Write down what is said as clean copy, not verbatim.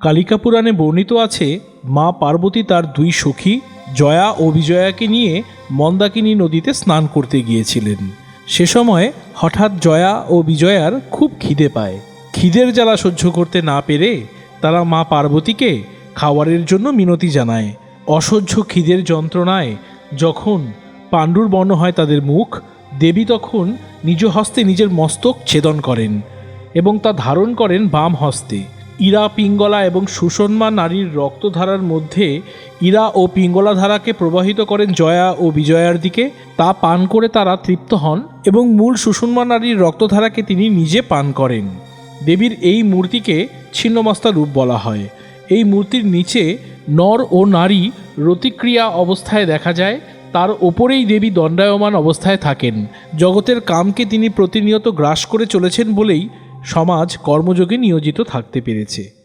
কালিকা পুরাণে বর্ণিত আছে, মা পার্বতী তার দুই সখী জয়া ও বিজয়াকে নিয়ে মন্দাকিনী নদীতে স্নান করতে গিয়েছিলেন। সে সময় হঠাৎ জয়া ও বিজয়ার খুব খিদে পায়। খিদের জ্বালা সহ্য করতে না পেরে তারা মা পার্বতীকে খাবারের জন্য মিনতি জানায়। অসহ্য খিদের যন্ত্রণায় যখন পাণ্ডুর বর্ণ হয় তাদের মুখ, দেবী তখন নিজ হস্তে নিজের মস্তক ছেদন করেন এবং তা ধারণ করেন বাম হস্তে। ইরা, পিঙ্গলা এবং সুষমা নারীর রক্তধারার মধ্যে ইরা ও পিঙ্গলা ধারাকে প্রবাহিত করেন জয়া ও বিজয়ার দিকে। তা পান করে তারা তৃপ্ত হন এবং মূল সুষমা নারীর রক্তধারাকে তিনি নিজে পান করেন। দেবীর এই মূর্তিকে ছিন্নমস্তা রূপ বলা হয়। এই মূর্তির নিচে নর ও নারী রতিক্রিয়া অবস্থায় দেখা যায়। তার ওপরেই দেবী দণ্ডায়মান অবস্থায় থাকেন। জগতের কামকে তিনি প্রতিনিয়ত গ্রাস করে চলেছেন বলেই সমাজ কর্মযোগে নিয়োজিত থাকতে পেরেছে।